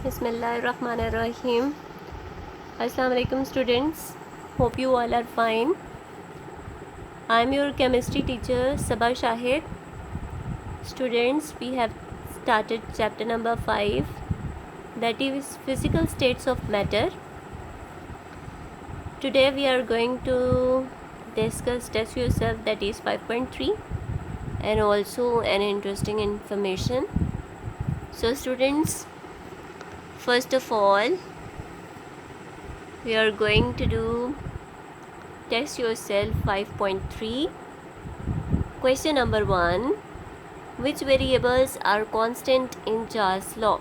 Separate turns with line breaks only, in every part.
Bismillahirrahmanirrahim. Assalamu alaikum students. Hope you all are fine. I am your chemistry teacher Sabah Shahid. Students, we have started chapter number 5, that is physical states of matter. Today we are going to discuss test yourself, that is 5.3, and also an interesting information. So students, first of all, we are going to do test yourself 5.3. Question number 1. Which variables are constant in Charles' law?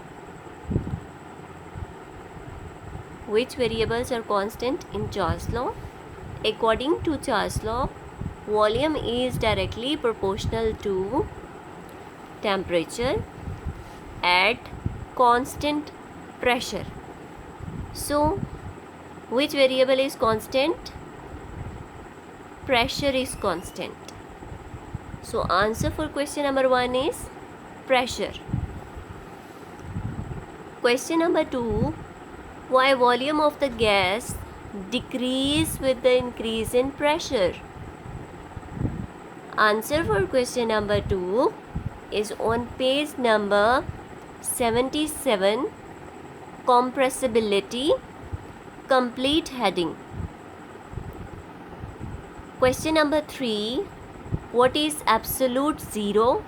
Which variables are constant in Charles' law? According to Charles' law, volume is directly proportional to temperature at constant pressure. So, which variable is constant? Pressure is constant. So, answer for question number 1 is pressure. Question number 2. Why volume of the gas decrease with the increase in pressure? Answer for question number 2 is on page number 77, compressibility, complete heading. Question number 3. What is absolute zero?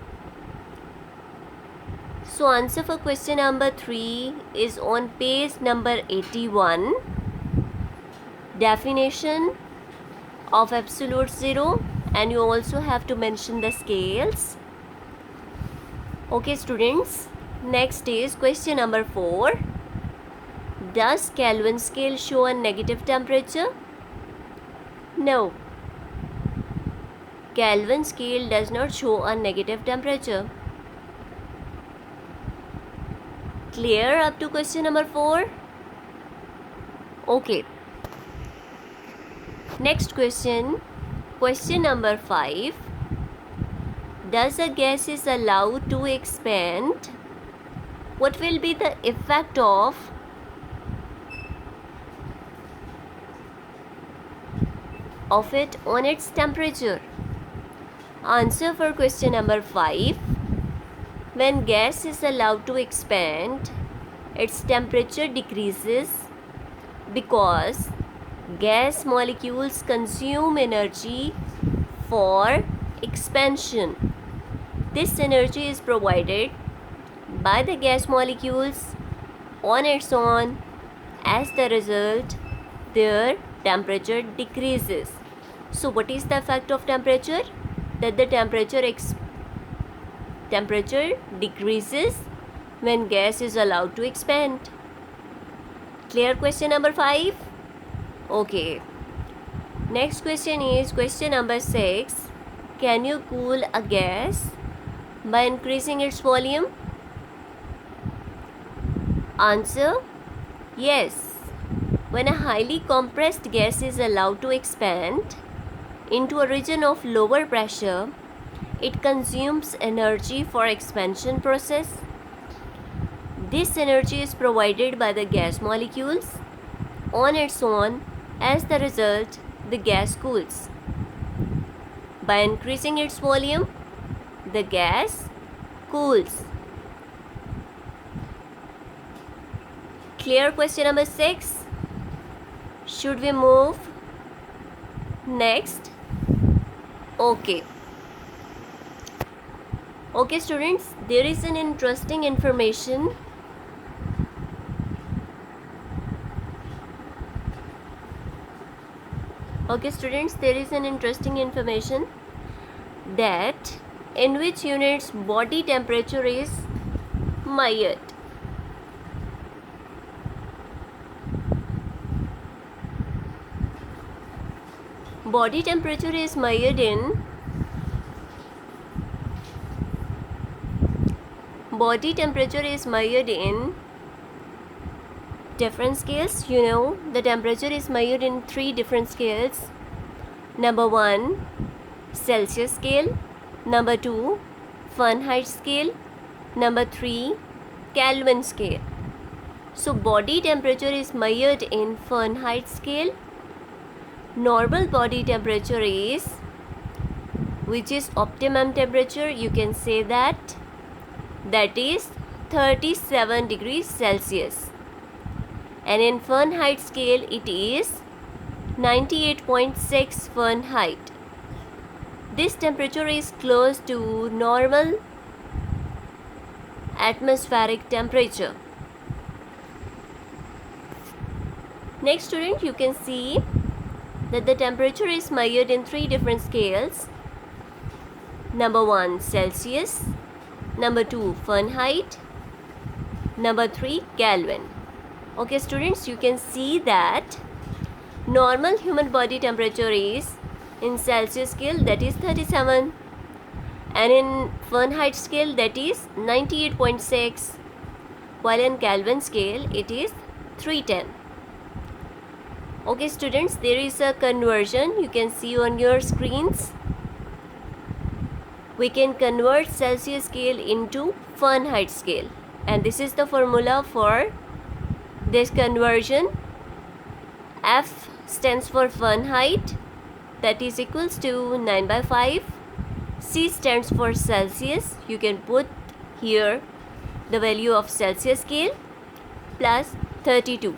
So answer for question number 3 is on page number 81. Definition of absolute zero, and you also have to mention the scales. Okay students, next is question number 4. Does Kelvin scale show a negative temperature? No. Kelvin scale does not show a negative temperature. Clear up to question number 4? Okay. Next question. Question number 5. Does a gas is allowed to expand? What will be the effect of it on its temperature? Answer for question number 5. When gas is allowed to expand, its temperature decreases because gas molecules consume energy for expansion. This energy is provided by the gas molecules on its own. As the result, their temperature decreases. So what is the effect of temperature? That the temperature decreases when gas is allowed to expand. Clear question number 5? Okay. Next question is question number 6. Can you cool a gas by increasing its volume? Answer: yes. When a highly compressed gas is allowed to expand into a region of lower pressure, it consumes energy for expansion process. This energy is provided by the gas molecules on its own. As the result, the gas cools. By increasing its volume, the gas cools. Clear question number 6? Should we move next? Okay. Okay students, there is an interesting information. Okay students, there is an interesting information that in which units body temperature is measured. Body temperature is measured in different scales. You know, the temperature is measured in 3 different scales. Number 1, Celsius scale. Number 2, Fahrenheit scale. Number 3, Kelvin scale. So body temperature is measured in Fahrenheit scale. Normal body temperature is, which is optimum temperature, you can say that is 37 degrees Celsius. And in Fahrenheit scale it is 98.6 Fahrenheit. This temperature is close to normal atmospheric temperature. Next student, you can see that the temperature is measured in 3 different scales. Number 1 Celsius, number 2 Fahrenheit, number 3 Kelvin. Okay students, you can see that normal human body temperature is in Celsius scale that is 37, and in Fahrenheit scale that is 98.6, while in Kelvin scale it is 310. Okay students, there is a conversion you can see on your screens. We can convert Celsius scale into Fahrenheit scale, and this is the formula for this conversion. F stands for Fahrenheit, that is equals to 9/5. C stands for Celsius, you can put here the value of Celsius scale, plus 32.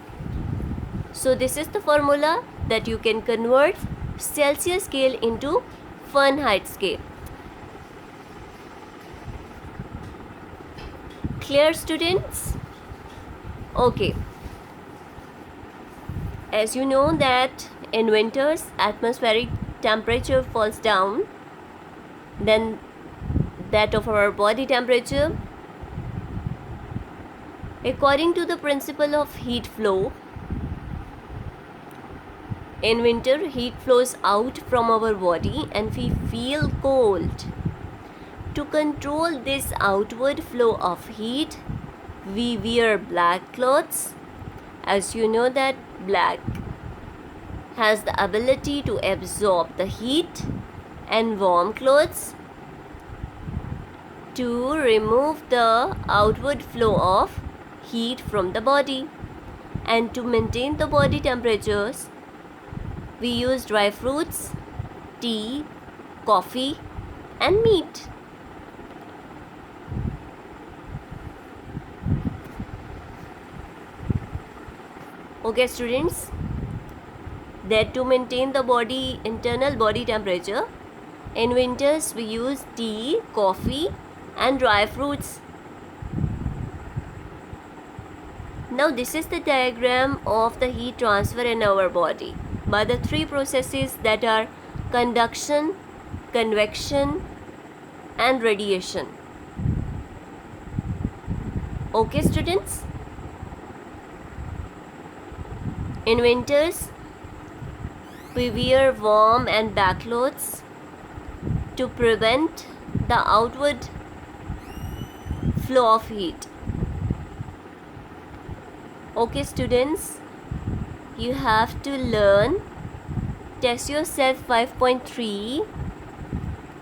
So this is the formula that you can convert Celsius scale into Fahrenheit scale. Clear students? Okay. As you know that in winters atmospheric temperature falls down than that of our body temperature. According to the principle of heat flow, in winter heat flows out from our body and we feel cold. To control this outward flow of heat, we wear black clothes. As you know that black has the ability to absorb the heat, and warm clothes to remove the outward flow of heat from the body. And to maintain the body temperatures, we use dry fruits, tea, coffee, and meat. Okay students, that to maintain the body internal body temperature, in winters we use tea, coffee, and dry fruits. Now this is the diagram of the heat transfer in our body by the 3 processes that are conduction, convection, and radiation. Okay students, in winters we wear warm and back clothes to prevent the outward flow of heat. Okay students, you have to learn Test Yourself 5.3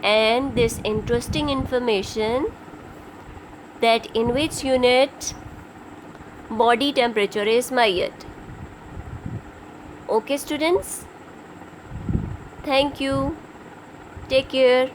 and this interesting information, that in which unit body temperature is measured. Okay students, thank you, take care.